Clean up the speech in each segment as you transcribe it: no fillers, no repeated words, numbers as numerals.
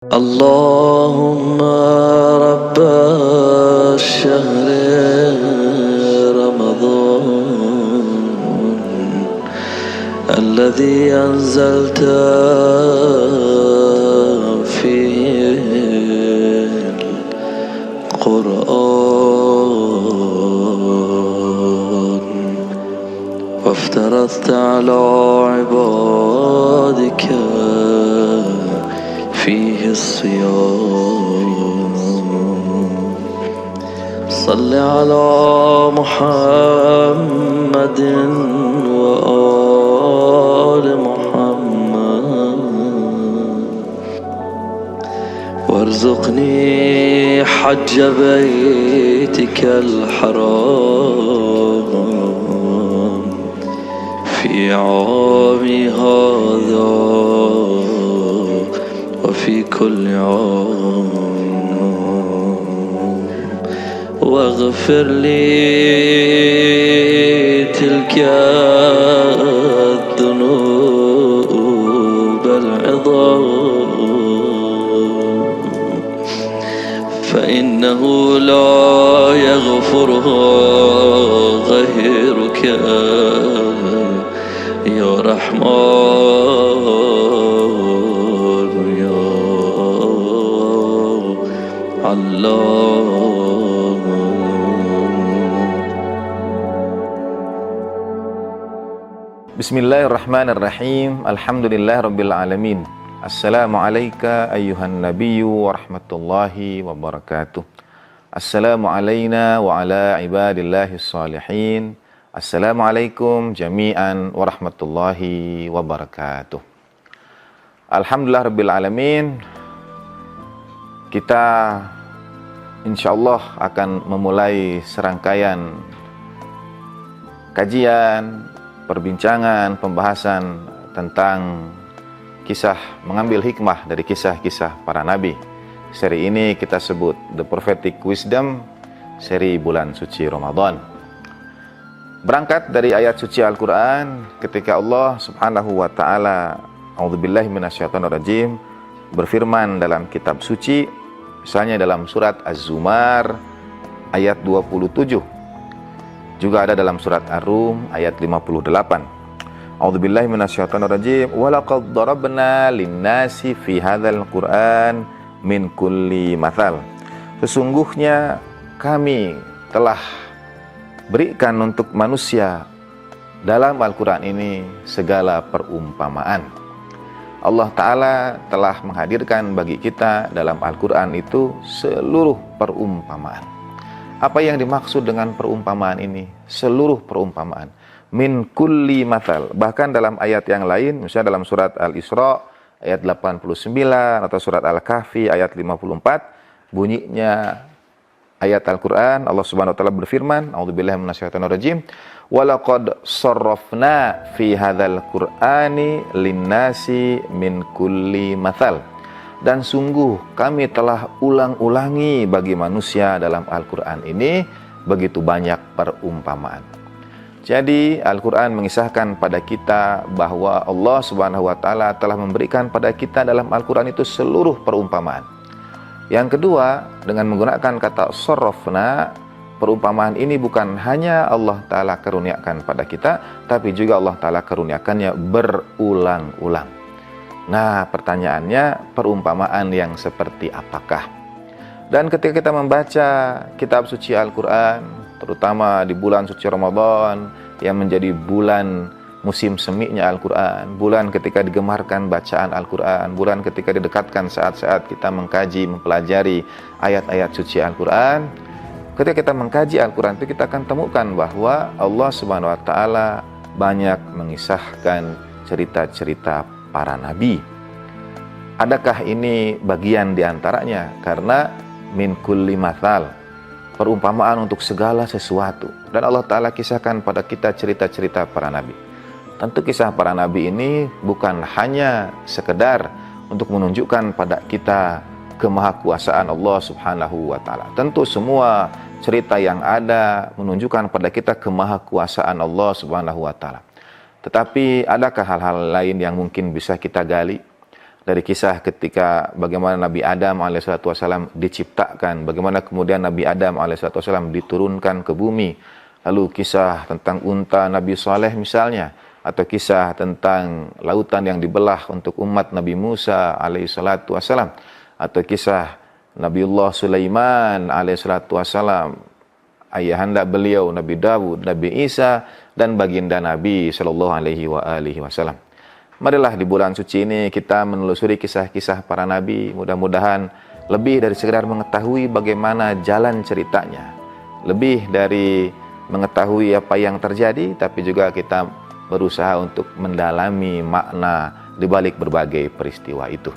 اللهم رب الشهر رمضان الذي أنزلت فيه القرآن وافترضت على عبادك فيه الصيام صل على محمد وآل محمد وارزقني حج بيتك الحرام في عامي هذا وفي كل عام واغفر لي تلك الذنوب العظام فإنه لا يغفرها غيرك يا رحمن Allah. Bismillahirrahmanirrahim. Alhamdulillahirabbil alamin. Assalamualaikum ayyuhan nabiyyu warahmatullahi wabarakatuh. Assalamu alayna wa ala ibadillahis salihin. Assalamualaikum jami'an warahmatullahi wabarakatuh. Alhamdulillahirabbil alamin. Kita insyaallah akan memulai serangkaian kajian, perbincangan, pembahasan tentang kisah mengambil hikmah dari kisah-kisah para nabi. Seri ini kita sebut The Prophetic Wisdom, seri bulan suci Ramadan. Berangkat dari ayat suci Al-Quran ketika Allah subhanahu wa ta'ala a'udzubillahi minasyaitonirrajim berfirman dalam kitab suci, misalnya dalam surat Az-Zumar ayat 27, juga ada dalam surat Ar-Rum ayat 58. A'udzubillahi minasyaitonirrajim. Wa laqad darabna lin-nasi fi hadzal Qur'an min kulli mathal. Sesungguhnya kami telah berikan untuk manusia dalam Al-Quran ini segala perumpamaan. Allah Ta'ala telah menghadirkan bagi kita dalam Al-Quran itu seluruh perumpamaan. Apa yang dimaksud dengan perumpamaan ini? Seluruh perumpamaan. Min kulli mathal. Bahkan dalam ayat yang lain, misalnya dalam surat Al-Isra ayat 89 atau surat Al-Kahfi ayat 54, bunyinya ayat Al-Quran, Allah Subhanahu wa ta'ala berfirman, a'udzubillahi minasyaitonirrajim, walaqad sarrafna fi hadzal qur'ani linnasi min kulli mathal. Dan sungguh kami telah ulang-ulangi bagi manusia dalam Al-Quran ini begitu banyak perumpamaan. Jadi Al-Quran mengisahkan pada kita bahwa Allah Subhanahu wa ta'ala telah memberikan pada kita dalam Al-Quran itu seluruh perumpamaan. Yang kedua, dengan menggunakan kata sarrafna, perumpamaan ini bukan hanya Allah Ta'ala karuniakan pada kita, tapi juga Allah Ta'ala karuniakannya berulang-ulang. Nah, pertanyaannya, perumpamaan yang seperti apakah? Dan ketika kita membaca kitab suci Al-Quran, terutama di bulan suci Ramadan, yang menjadi bulan musim seminya Al-Quran, bulan ketika digemarkan bacaan Al-Quran, bulan ketika didekatkan saat-saat kita mengkaji, mempelajari ayat-ayat suci Al-Quran. Ketika kita mengkaji Al-Quran itu kita akan temukan bahwa Allah Subhanahu wa ta'ala banyak mengisahkan cerita-cerita para nabi. Adakah ini bagian diantaranya? Karena min kulli mathal, perumpamaan untuk segala sesuatu. Dan Allah Ta'ala kisahkan pada kita cerita-cerita para nabi. Tentu kisah para nabi ini bukan hanya sekedar untuk menunjukkan pada kita kemahakuasaan Allah Subhanahu wa ta'ala. Tentu semua cerita yang ada menunjukkan pada kita kemahakuasaan Allah Subhanahu wa ta'ala. Tetapi adakah hal-hal lain yang mungkin bisa kita gali? dari kisah ketika bagaimana Nabi Adam alaihissalam diciptakan, bagaimana kemudian Nabi Adam alaihissalam diturunkan ke bumi, lalu kisah tentang unta Nabi Saleh misalnya, atau kisah tentang lautan yang dibelah untuk umat Nabi Musa alaihissalam, atau kisah Nabiullah Sulaiman alaihissalam, ayahanda beliau Nabi Dawud, Nabi Isa, dan baginda Nabi Shallallahu alaihi wasallam. Marilah di bulan suci ini kita menelusuri kisah-kisah para nabi, mudah-mudahan lebih dari sekedar mengetahui bagaimana jalan ceritanya, lebih dari mengetahui apa yang terjadi, tapi juga kita berusaha untuk mendalami makna di balik berbagai peristiwa itu.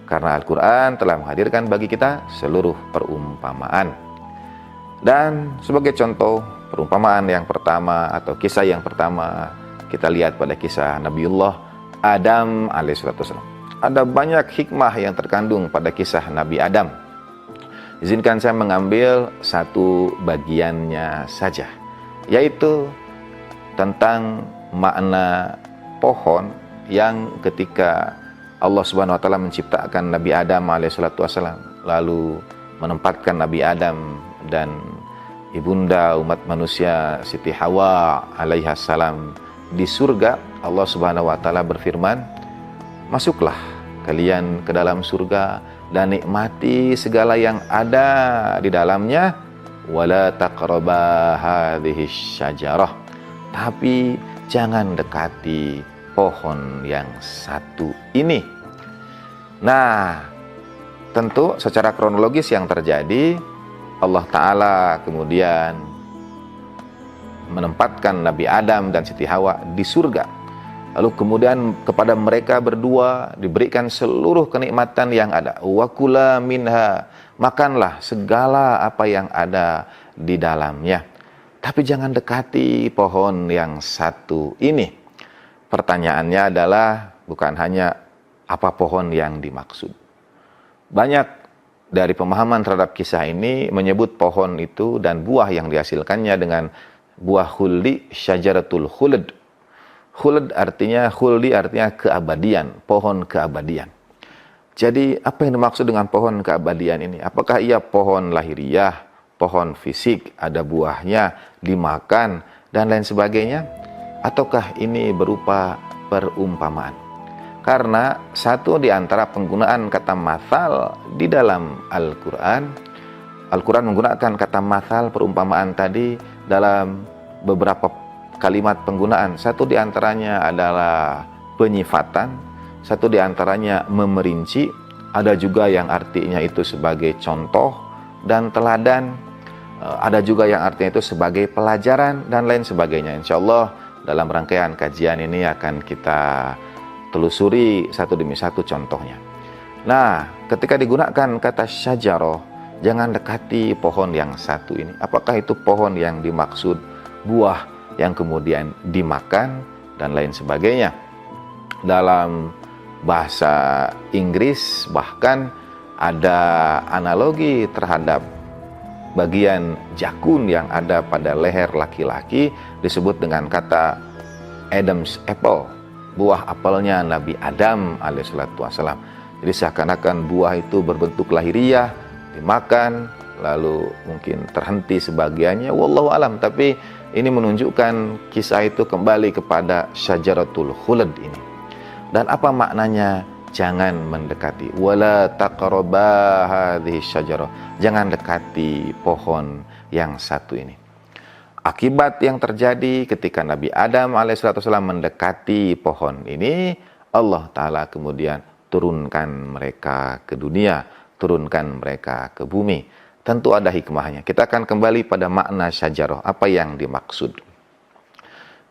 Karena Al-Quran telah menghadirkan bagi kita seluruh perumpamaan. Dan sebagai contoh perumpamaan yang pertama atau kisah yang pertama, kita lihat pada kisah Nabiullah Adam alaihissalam. Ada banyak hikmah yang terkandung pada kisah Nabi Adam. Izinkan saya mengambil satu bagiannya saja, yaitu tentang makna pohon yang ketika Allah Subhanahu wa taala menciptakan Nabi Adam alaihissalam, lalu menempatkan Nabi Adam dan ibunda umat manusia Siti Hawa alaihissalam di surga. Allah Subhanahu wa taala berfirman, "Masuklah kalian ke dalam surga dan nikmati segala yang ada di dalamnya, wala taqraba hadhihi syajarah." Tapi jangan dekati pohon yang satu ini. Nah, tentu secara kronologis yang terjadi, Allah Ta'ala kemudian menempatkan Nabi Adam dan Siti Hawa di surga. Lalu kemudian kepada mereka berdua diberikan seluruh kenikmatan yang ada. Wa kula minha, makanlah segala apa yang ada di dalamnya. Tapi jangan dekati pohon yang satu ini. Pertanyaannya adalah bukan hanya apa pohon yang dimaksud. Banyak dari pemahaman terhadap kisah ini menyebut pohon itu dan buah yang dihasilkannya dengan buah khuldi, syajaratul khuld. Khuld artinya, khuldi artinya keabadian, pohon keabadian. Jadi apa yang dimaksud dengan pohon keabadian ini? Apakah ia pohon lahiriah, pohon fisik, ada buahnya, dimakan, dan lain sebagainya? Ataukah ini berupa perumpamaan? Karena satu di antara penggunaan kata mathal di dalam Al-Quran, Al-Quran menggunakan kata mathal, perumpamaan tadi dalam beberapa kalimat penggunaan. Satu di antaranya adalah penyifatan, satu di antaranya memerinci, ada juga yang artinya itu sebagai contoh dan teladan, ada juga yang artinya itu sebagai pelajaran dan lain sebagainya. Insya Allah dalam rangkaian kajian ini akan kita telusuri satu demi satu contohnya. Nah, ketika digunakan kata syajaroh, jangan dekati pohon yang satu ini. Apakah itu pohon yang dimaksud buah yang kemudian dimakan dan lain sebagainya? Dalam bahasa Inggris bahkan ada analogi terhadap bagian jakun yang ada pada leher laki-laki disebut dengan kata Adam's apple, buah apelnya Nabi Adam alaihissalam. Jadi seakan-akan buah itu berbentuk lahiriah, dimakan, lalu mungkin terhenti sebagiannya, wallahu alam. Tapi ini menunjukkan kisah itu kembali kepada syajaratul khuld ini. Dan apa maknanya? Jangan mendekati. Wala taqraba hadhihi syajarah. Jangan dekati pohon yang satu ini. Akibat yang terjadi ketika Nabi Adam alaihissalam mendekati pohon ini, Allah Ta'ala kemudian turunkan mereka ke dunia, turunkan mereka ke bumi. Tentu ada hikmahnya. Kita akan kembali pada makna syajarah, apa yang dimaksud.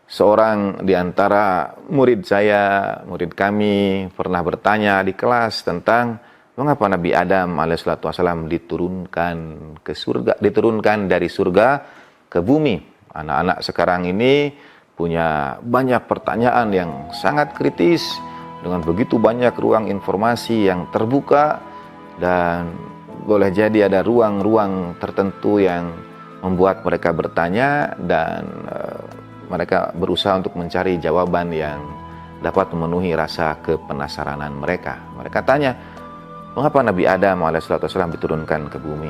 Seorang di antara murid saya, murid kami, pernah bertanya di kelas tentang mengapa Nabi Adam alaihissalam diturunkan ke surga, diturunkan dari surga ke bumi. Anak-anak sekarang ini punya banyak pertanyaan yang sangat kritis, dengan begitu banyak ruang informasi yang terbuka, dan boleh jadi ada ruang-ruang tertentu yang membuat mereka bertanya dan mereka berusaha untuk mencari jawaban yang dapat memenuhi rasa kepenasaranan mereka. Mereka tanya, mengapa Nabi Adam alaihissalam diturunkan ke bumi?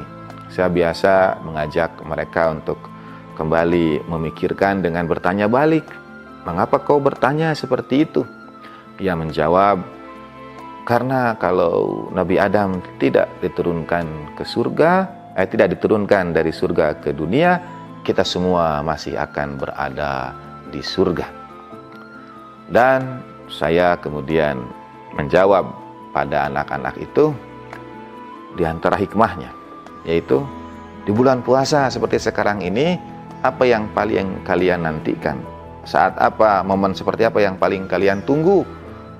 Saya biasa mengajak mereka untuk kembali memikirkan dengan bertanya balik, mengapa kau bertanya seperti itu? Ia menjawab, karena kalau Nabi Adam tidak diturunkan ke surga, tidak diturunkan dari surga ke dunia, kita semua masih akan berada di surga. Dan saya kemudian menjawab pada anak-anak itu, di antara hikmahnya, yaitu di bulan puasa seperti sekarang ini, apa yang paling kalian nantikan? Saat apa, momen seperti apa yang paling kalian tunggu?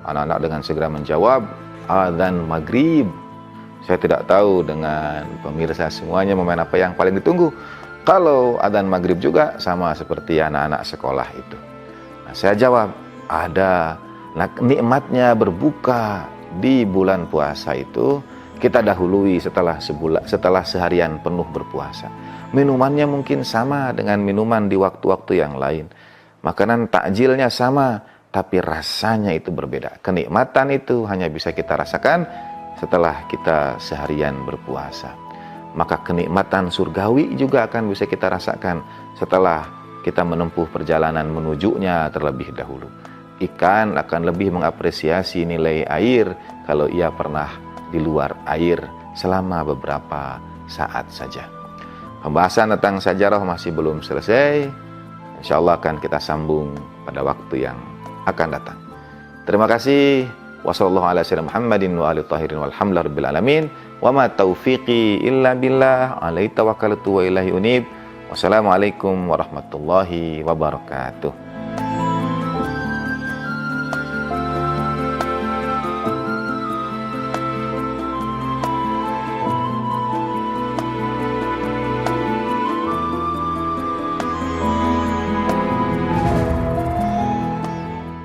Anak-anak dengan segera menjawab, adzan maghrib. Saya tidak tahu dengan pemirsa semuanya momen apa yang paling ditunggu. Kalau adzan maghrib juga sama seperti anak-anak sekolah itu. Nah, saya jawab, ada. Nah, nikmatnya berbuka di bulan puasa itu kita dahului setelah seharian penuh berpuasa. Minumannya mungkin sama dengan minuman di waktu-waktu yang lain. Makanan takjilnya sama, tapi rasanya itu berbeda. Kenikmatan itu hanya bisa kita rasakan setelah kita seharian berpuasa. Maka kenikmatan surgawi juga akan bisa kita rasakan setelah kita menempuh perjalanan menujunya terlebih dahulu. Ikan akan lebih mengapresiasi nilai air kalau ia pernah di luar air selama beberapa saat saja. Pembahasan tentang sajarah masih belum selesai. Insya Allah akan kita sambung pada waktu yang akan datang. Terima kasih. Wassallallahu ala sayyidina Muhammadin wa alihi tahirin walhamdulillahi rabbil alamin. Wa ma taufiqi illa billah, alaihi tawakkaltu wa ilaihi unib. Wassalamualaikum warahmatullahi wabarakatuh.